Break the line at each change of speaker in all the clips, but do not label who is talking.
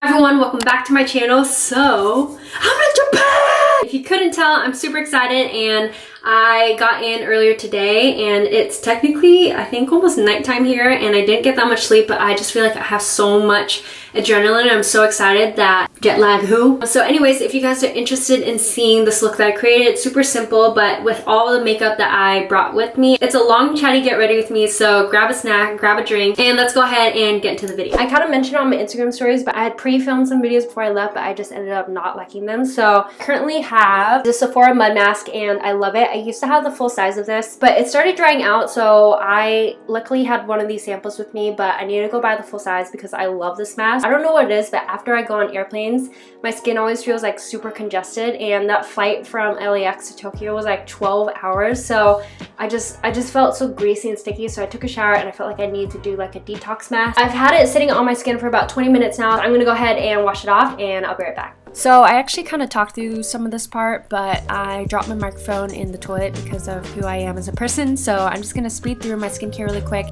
Hi everyone, welcome back to my channel. So, I'm in Japan! If you couldn't tell, I'm super excited and I got in earlier today and it's technically, I think, almost nighttime here and I didn't get that much sleep, but I just feel like I have so much adrenaline and I'm so excited that jet lag who. So anyways, if you guys are interested in seeing this look that I created, it's super simple, but with all the makeup that I brought with me. It's a long chatty get ready with me, so grab a snack, grab a drink, and let's go ahead and get into the video. I kind of mentioned on my Instagram stories, but I had pre-filmed some videos before I left, but I just ended up not liking them. So I currently have the Sephora mud mask and I love it. I used to have the full size of this, but it started drying out, so I luckily had one of these samples with me, but I need to go buy the full size because I love this mask. I don't know what it is, but after I go on airplanes, my skin always feels like super congested, and that flight from LAX to Tokyo was like 12 hours, so I just felt so greasy and sticky, so I took a shower and I felt like I needed to do like a detox mask. I've had it sitting on my skin for about 20 minutes now. I'm gonna go ahead and wash it off and I'll be right back. So I actually kind of talked through some of this part, but I dropped my microphone in the toilet because of who I am as a person, so I'm just gonna speed through my skincare really quick.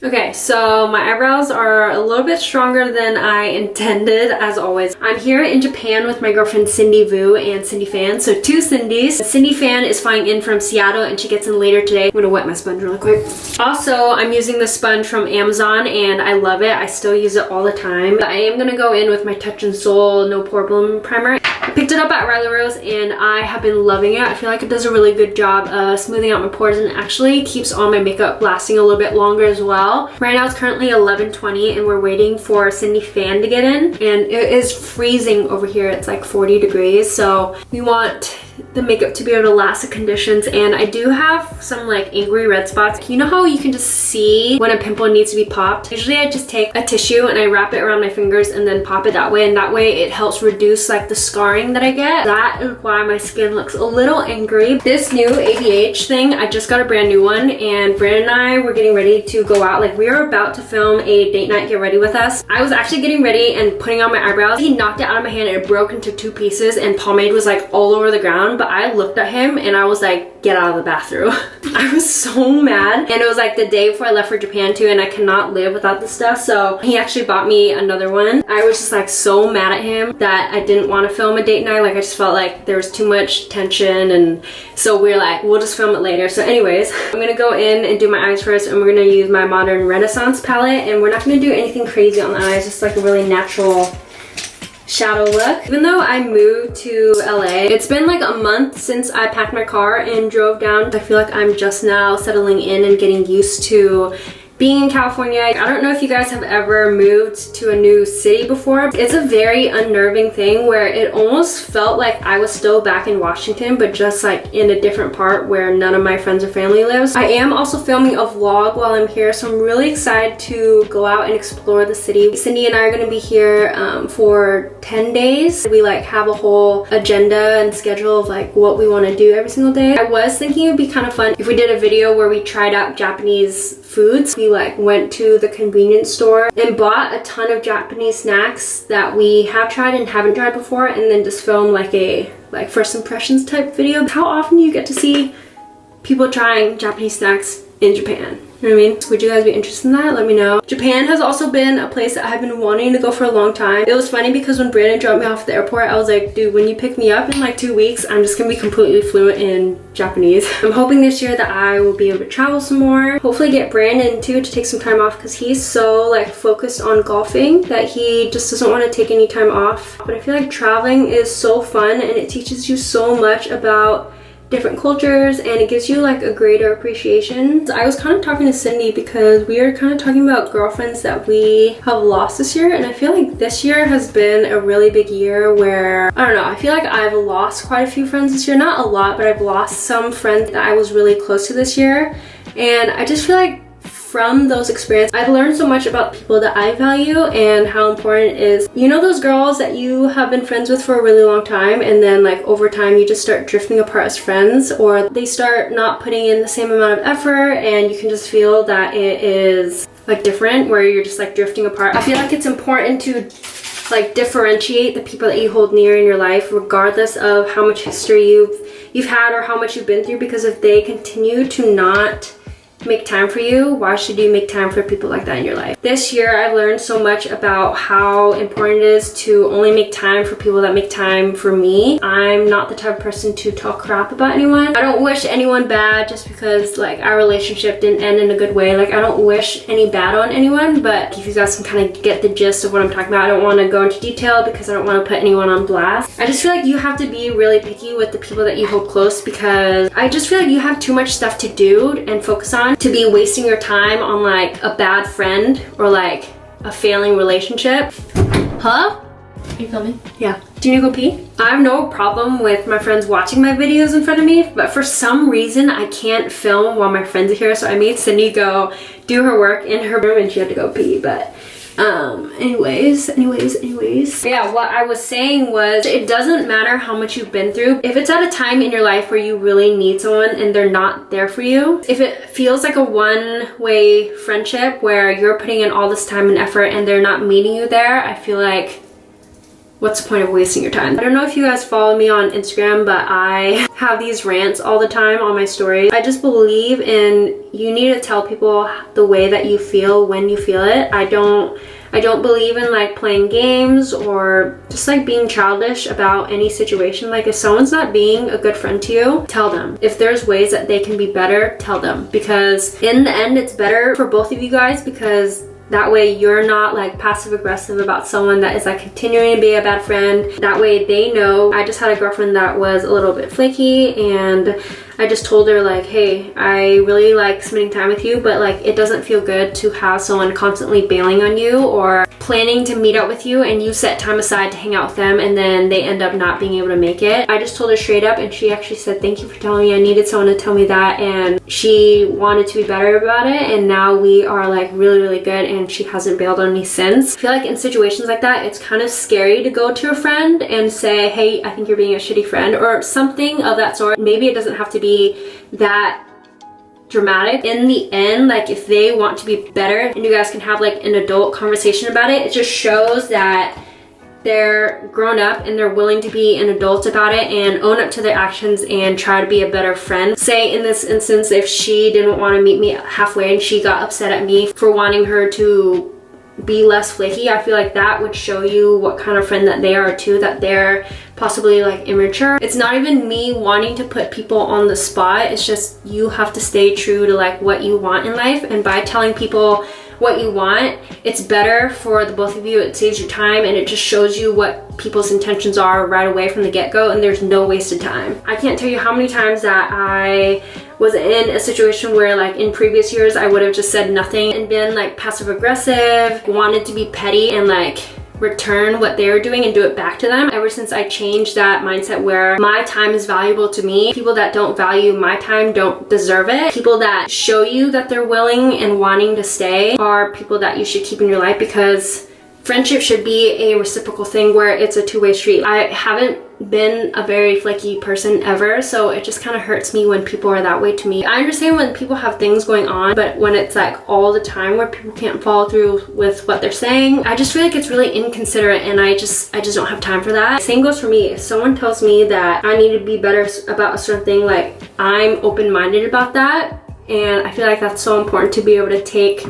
Okay, so my eyebrows are a little bit stronger than I intended, as always. I'm here in Japan with my girlfriend Cindy Vu and Cindy Fan, so two Cindys. Cindy Fan is flying in from Seattle and she gets in later today. I'm gonna wet my sponge really quick. Also, I'm using this sponge from Amazon and I love it. I still use it all the time. But I am gonna go in with my Touch and Soul No Pore Bloom Primer. I picked it up at Riley Rose and I have been loving it. I feel like it does a really good job of smoothing out my pores and actually keeps all my makeup lasting a little bit longer as well. Right now it's currently 11:20 and we're waiting for Cindy Fan to get in, and it is freezing over here. It's like 40 degrees, so we want the makeup to be able to last the conditions. And I do have some like angry red spots. You know how you can just see when a pimple needs to be popped? Usually I just take a tissue and I wrap it around my fingers and then pop it that way, and that way it helps reduce like the scarring that I get. That is why my skin looks a little angry. This new ABH thing, I just got a brand new one, and Brandon and I were getting ready to go out. Like, we were about to film a date night get ready with us. I was actually getting ready and putting on my eyebrows. He knocked it out of my hand and it broke into two pieces and pomade was like all over the ground. But I looked at him and I was like, get out of the bathroom. I was so mad. And it was like the day before I left for Japan too, and I cannot live without this stuff. So he actually bought me another one. I was just like so mad at him that I didn't want to film a date night. Like, I just felt like there was too much tension, and so we're like, we'll just film it later. So anyways, I'm gonna go in and do my eyes first, and we're gonna use my Modern Renaissance palette, and we're not gonna do anything crazy on the eyes, just like a really natural shadow look. Even though I moved to LA, it's been like a month since I packed my car and drove down. I feel like I'm just now settling in and getting used to being in California. I don't know if you guys have ever moved to a new city before. It's a very unnerving thing where it almost felt like I was still back in Washington, but just like in a different part where none of my friends or family lives. I am also filming a vlog while I'm here, so I'm really excited to go out and explore the city. Cindy and I are gonna be here for 10 days. We like have a whole agenda and schedule of like what we want to do every single day. I was thinking it would be kind of fun if we did a video where we tried out Japanese foods. We like went to the convenience store and bought a ton of Japanese snacks that we have tried and haven't tried before, and then just film like a first impressions type video. How often do you get to see people trying Japanese snacks in Japan? You know what I mean? Would you guys be interested in that? Let me know. Japan has also been a place that I've been wanting to go for a long time. It was funny because when Brandon dropped me off at the airport, I was like, dude, when you pick me up in like 2 weeks, I'm just gonna be completely fluent in Japanese. I'm hoping this year that I will be able to travel some more. Hopefully get Brandon too to take some time off, because he's so like focused on golfing that he just doesn't want to take any time off. But I feel like traveling is so fun and it teaches you so much about different cultures, and it gives you like a greater appreciation. So I was kind of talking to Cindy because we are kind of talking about girlfriends that we have lost this year, and I feel like this year has been a really big year where, I don't know, I feel like I've lost quite a few friends this year. Not a lot, but I've lost some friends that I was really close to this year, and I just feel like from those experiences, I've learned so much about people that I value and how important it is. You know those girls that you have been friends with for a really long time, and then like over time you just start drifting apart as friends, or they start not putting in the same amount of effort and you can just feel that it is like different, where you're just like drifting apart. I feel like it's important to like differentiate the people that you hold near in your life, regardless of how much history you've had or how much you've been through, because if they continue to not make time for you, why should you make time for people like that in your life? This year I've learned so much about how important it is to only make time for people that make time for me. I'm not the type of person to talk crap about anyone. I don't wish anyone bad just because like our relationship didn't end in a good way. Like I don't wish any bad on anyone, but if you guys can kind of get the gist of what I'm talking about, I don't want to go into detail because I don't want to put anyone on blast. I just feel like you have to be really picky with the people that you hold close, because I just feel like you have too much stuff to do and focus on to be wasting your time on like a bad friend or like a failing relationship. Huh?
Are you filming?
Yeah. Do you need to go pee? I have no problem with my friends watching my videos in front of me, but for some reason I can't film while my friends are here, so I made Cindy go do her work in her room and she had to go pee. But anyways. Yeah, what I was saying was, it doesn't matter how much you've been through. If it's at a time in your life where you really need someone and they're not there for you, if it feels like a one-way friendship where you're putting in all this time and effort and they're not meeting you there, I feel like, what's the point of wasting your time? I don't know if you guys follow me on Instagram, but I have these rants all the time on my stories. I just believe in, you need to tell people the way that you feel when you feel it. I don't believe in like playing games or just like being childish about any situation. Like if someone's not being a good friend to you, tell them. If there's ways that they can be better, tell them. Because in the end, it's better for both of you guys, because that way you're not like passive aggressive about someone that is like continuing to be a bad friend. That way they know. I just had a girlfriend that was a little bit flaky, and I just told her like, hey, I really like spending time with you, but like it doesn't feel good to have someone constantly bailing on you or planning to meet up with you and you set time aside to hang out with them and then they end up not being able to make it. I just told her straight up, and she actually said, thank you for telling me. I needed someone to tell me that, and she wanted to be better about it, and now we are like really good, and she hasn't bailed on me since. I feel like in situations like that, it's kind of scary to go to a friend and say, hey, I think you're being a shitty friend or something of that sort. Maybe it doesn't have to be that dramatic. In the end, like if they want to be better and you guys can have like an adult conversation about it, it just shows that they're grown up and they're willing to be an adult about it and own up to their actions and try to be a better friend. Say in this instance, if she didn't want to meet me halfway and she got upset at me for wanting her to be less flaky, I feel like that would show you what kind of friend that they are too, that they're possibly like immature. It's not even me wanting to put people on the spot, it's just you have to stay true to like what you want in life, and by telling people what you want, it's better for the both of you. It saves you time and it just shows you what people's intentions are right away from the get-go, and there's no wasted time. I can't tell you how many times that I was in a situation where like in previous years I would have just said nothing and been like passive aggressive, wanted to be petty and like return what they're doing and do it back to them. Ever since I changed that mindset where my time is valuable to me, people that don't value my time don't deserve it. People that show you that they're willing and wanting to stay are people that you should keep in your life, because friendship should be a reciprocal thing where it's a two-way street. I haven't been a very flaky person ever, so it just kind of hurts me when people are that way to me. I understand when people have things going on, but when it's like all the time where people can't follow through with what they're saying, I just feel like it's really inconsiderate, and I just don't have time for that. Same goes for me. If someone tells me that I need to be better about a certain thing, like I'm open-minded about that, and I feel like that's so important to be able to take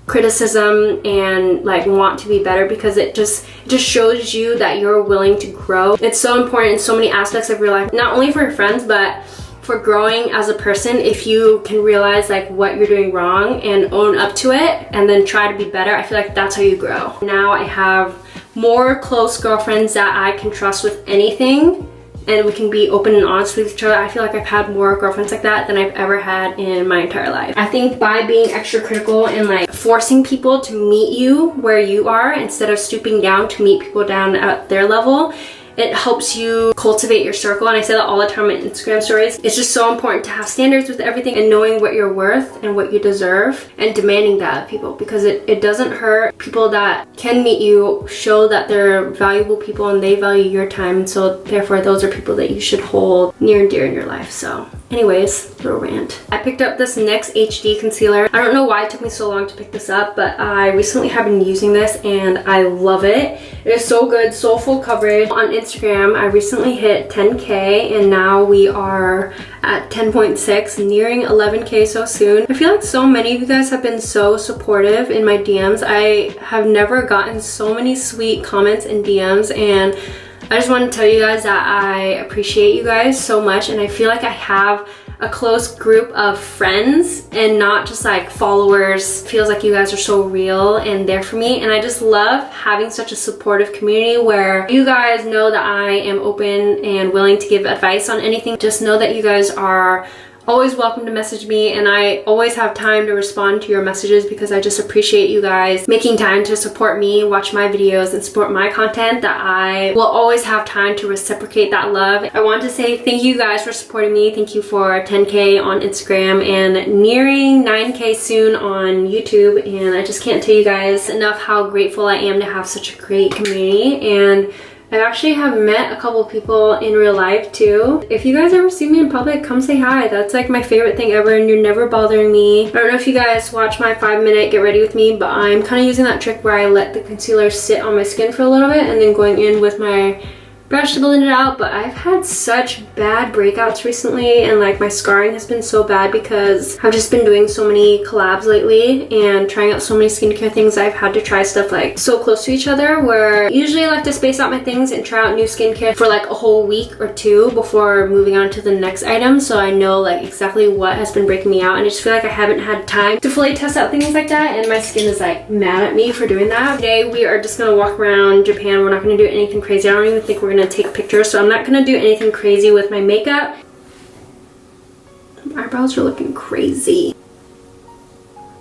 criticism and like want to be better, because it just shows you that you're willing to grow. It's so important in so many aspects of your life, not only for your friends but for growing as a person. If you can realize like what you're doing wrong and own up to it and then try to be better, I feel like that's how you grow. Now I have more close girlfriends that I can trust with anything, and we can be open and honest with each other. I feel like I've had more girlfriends like that than I've ever had in my entire life. I think by being extra critical and like forcing people to meet you where you are instead of stooping down to meet people down at their level, it helps you cultivate your circle. And I say that all the time in Instagram stories. It's just so important to have standards with everything and knowing what you're worth and what you deserve and demanding that of people, because it doesn't hurt. People that can meet you show that they're valuable people and they value your time. So therefore, those are people that you should hold near and dear in your life. So anyways, little rant. I picked up this NYX HD concealer. I don't know why it took me so long to pick this up, but I recently have been using this and I love it. It is so good, so full coverage. On Instagram, I recently hit 10K and now we are at 10.6, nearing 11K so soon. I feel like so many of you guys have been so supportive in my DMs. I have never gotten so many sweet comments and DMs, and I just want to tell you guys that I appreciate you guys so much, and I feel like I have a close group of friends and not just like followers. Feels like you guys are so real and there for me, and I just love having such a supportive community where you guys know that I am open and willing to give advice on anything. Just know that you guys are always welcome to message me, and I always have time to respond to your messages because I just appreciate you guys making time to support me, watch my videos, and support my content, that I will always have time to reciprocate that love. I want to say thank you guys for supporting me. Thank you for 10K on Instagram and nearing 9K soon on YouTube, and I just can't tell you guys enough how grateful I am to have such a great community. And I actually have met a couple people in real life too. If you guys ever see me in public, come say hi. That's like my favorite thing ever, and you're never bothering me. I don't know if you guys watch my 5-minute get ready with me, but I'm kind of using that trick where I let the concealer sit on my skin for a little bit and then going in with my brush to blend it out. But I've had such bad breakouts recently, and like my scarring has been so bad because I've just been doing so many collabs lately and trying out so many skincare things. I've had to try stuff like so close to each other, where usually I like to space out my things and try out new skincare for like a whole week or two before moving on to the next item, so I know like exactly what has been breaking me out. And I just feel like I haven't had time to fully test out things like that, and my skin is like mad at me for doing that. Today we are just gonna walk around Japan. We're not gonna do anything crazy. I don't even think we're gonna take pictures, so I'm not gonna do anything crazy with my makeup. My eyebrows are looking crazy.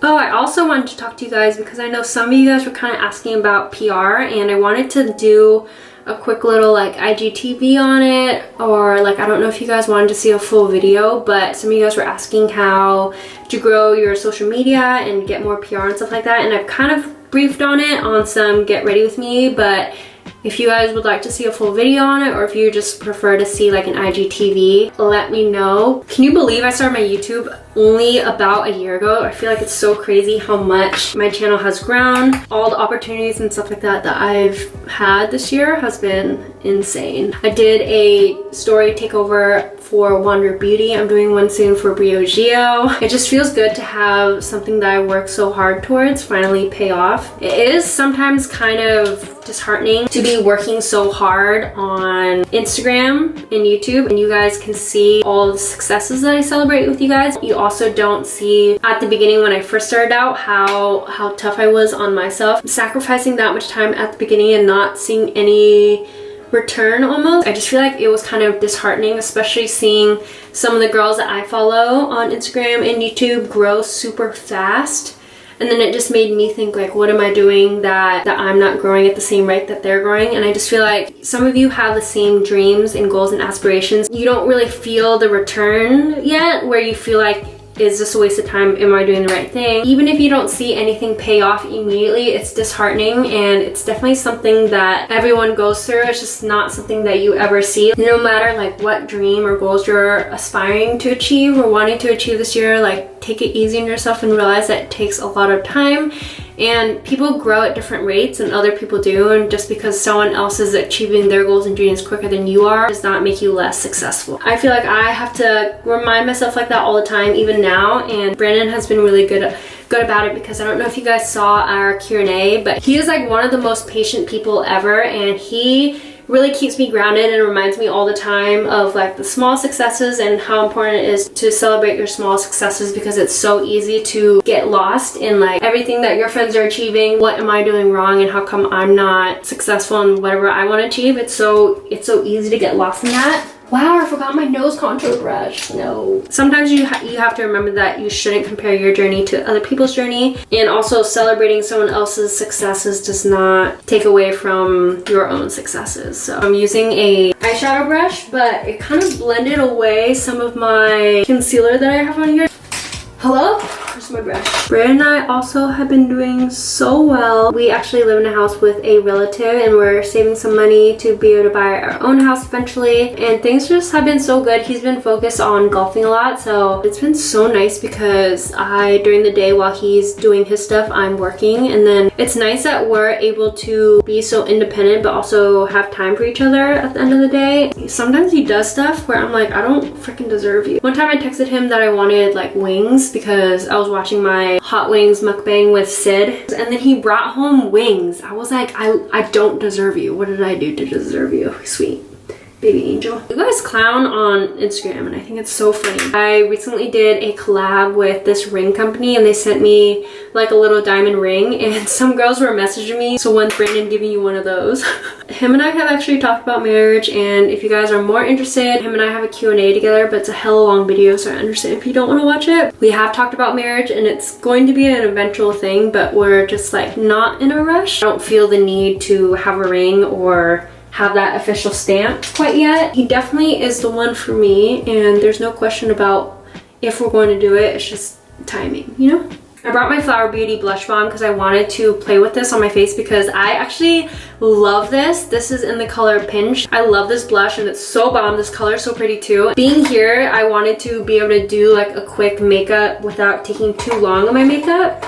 Oh, I also wanted to talk to you guys because I know some of you guys were kind of asking about PR, and I wanted to do a quick little like IGTV on it, or like I don't know if you guys wanted to see a full video, but some of you guys were asking how to grow your social media and get more PR and stuff like that, and I've kind of briefed on it on some get ready with me. But if you guys would like to see a full video on it, or if you just prefer to see like an IGTV, let me know. Can you believe I started my YouTube only about a year ago? I feel like it's so crazy how much my channel has grown. All the opportunities and stuff like that that I've had this year has been insane. I did a story takeover for Wander Beauty. I'm doing one soon for Briogeo. It just feels good to have something that I worked so hard towards finally pay off. It is sometimes kind of disheartening to be working so hard on Instagram and YouTube, and you guys can see all the successes that I celebrate with you guys. You also don't see at the beginning when I first started out how tough I was on myself, sacrificing that much time at the beginning and not seeing any return almost. I just feel like it was kind of disheartening, especially seeing some of the girls that I follow on Instagram and YouTube grow super fast. And then it just made me think like, what am I doing that I'm not growing at the same rate that they're growing? And I just feel like some of you have the same dreams and goals and aspirations. You don't really feel the return yet, where you feel like, is this a waste of time? Am I doing the right thing? Even if you don't see anything pay off immediately, it's disheartening, and it's definitely something that everyone goes through. It's just not something that you ever see. No matter like what dream or goals you're aspiring to achieve or wanting to achieve this year, like take it easy on yourself and realize that it takes a lot of time, and people grow at different rates and other people do, and just because someone else is achieving their goals and dreams quicker than you are does not make you less successful. I feel like I have to remind myself like that all the time, even now, and Brandon has been really good about it, because I don't know if you guys saw our Q&A, but he is like one of the most patient people ever, and he really keeps me grounded and reminds me all the time of like the small successes and how important it is to celebrate your small successes, because it's so easy to get lost in like everything that your friends are achieving. What am I doing wrong, and how come I'm not successful in whatever I want to achieve? It's so easy to get lost in that. Wow, I forgot my nose contour brush. No. Sometimes you have to remember that you shouldn't compare your journey to other people's journey. And also celebrating someone else's successes does not take away from your own successes. So I'm using a eyeshadow brush, but it kind of blended away some of my concealer that I have on here. Hello? Where's my brush? Brad and I also have been doing so well. We actually live in a house with a relative and we're saving some money to be able to buy our own house eventually. And things just have been so good. He's been focused on golfing a lot. So it's been so nice because during the day while he's doing his stuff, I'm working. And then it's nice that we're able to be so independent but also have time for each other at the end of the day. Sometimes he does stuff where I'm like, I don't freaking deserve you. One time I texted him that I wanted like wings because I was watching my hot wings mukbang with Sid, and then he brought home wings. I was like, I don't deserve you. What did I do to deserve you? Sweet baby angel. You guys clown on Instagram and I think it's so funny. I recently did a collab with this ring company and they sent me like a little diamond ring, and some girls were messaging me, so when's Brandon giving you one of those? Him and I have actually talked about marriage, and if you guys are more interested, him and I have a Q&A together, but it's a hella long video, so I understand if you don't want to watch it. We have talked about marriage and it's going to be an eventual thing, but we're just like not in a rush. I don't feel the need to have a ring or have that official stamp quite yet. He definitely is the one for me, and there's no question about if we're going to do it. It's just timing, you know? I brought my Flower Beauty blush bomb because I wanted to play with this on my face because I actually love this. This is in the color Pinch. I love this blush and it's so bomb. This color is so pretty too. Being here, I wanted to be able to do like a quick makeup without taking too long on my makeup.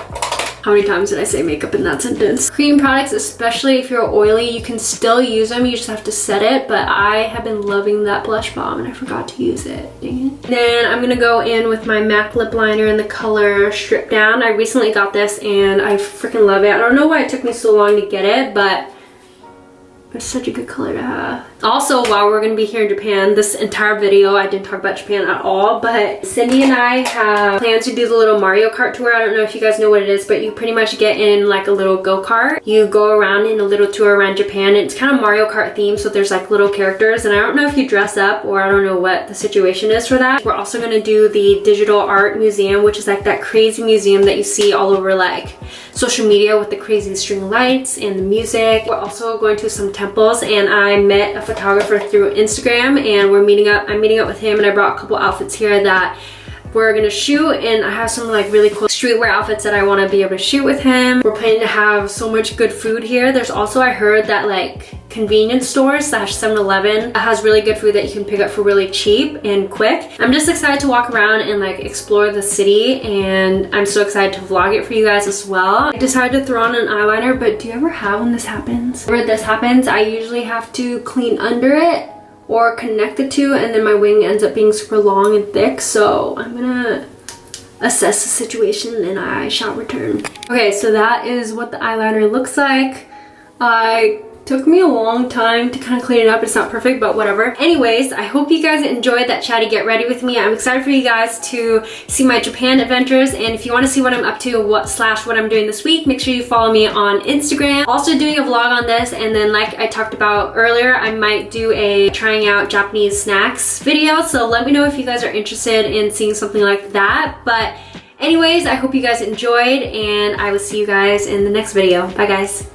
How many times did I say makeup in that sentence? Cream products, especially if you're oily, you can still use them. You just have to set it, but I have been loving that blush balm and I forgot to use it. Dang it. Then I'm gonna go in with my MAC lip liner in the color Strip Down. I recently got this and I freaking love it. I don't know why it took me so long to get it, but it's such a good color to have. Also, while we're gonna be here in Japan, this entire video I didn't talk about Japan at all, but Cindy and I have plans to do the little Mario Kart tour. I don't know if you guys know what it is, but you pretty much get in like a little go-kart. You go around in a little tour around Japan. It's kind of Mario Kart themed, so there's like little characters, and I don't know if you dress up or I don't know what the situation is for that. We're also gonna do the Digital Art Museum, which is like that crazy museum that you see all over like social media with the crazy string lights and the music. We're also going to some temples, and I met a photographer through Instagram and I'm meeting up with him, and I brought a couple outfits here that we're gonna shoot, and I have some like really cool streetwear outfits that I want to be able to shoot with him. We're planning to have so much good food here. There's also, I heard that like convenience stores / 7-Eleven has really good food that you can pick up for really cheap and quick. I'm just excited to walk around and like explore the city, and I'm so excited to vlog it for you guys as well. I decided to throw on an eyeliner, but do you ever have when this happens? Whenever this happens, I usually have to clean under it or connect the two, and then my wing ends up being super long and thick, so I'm gonna assess the situation and I shall return. Okay, so that is what the eyeliner looks like. Took me a long time to kind of clean it up. It's not perfect, but whatever. Anyways, I hope you guys enjoyed that chatty get ready with me. I'm excited for you guys to see my Japan adventures, and if you want to see what I'm up to, what I'm doing this week, make sure you follow me on Instagram. Also doing a vlog on this, and then like I talked about earlier, I might do a trying out Japanese snacks video, so let me know if you guys are interested in seeing something like that. But anyways, I hope you guys enjoyed, and I will see you guys in the next video. Bye guys.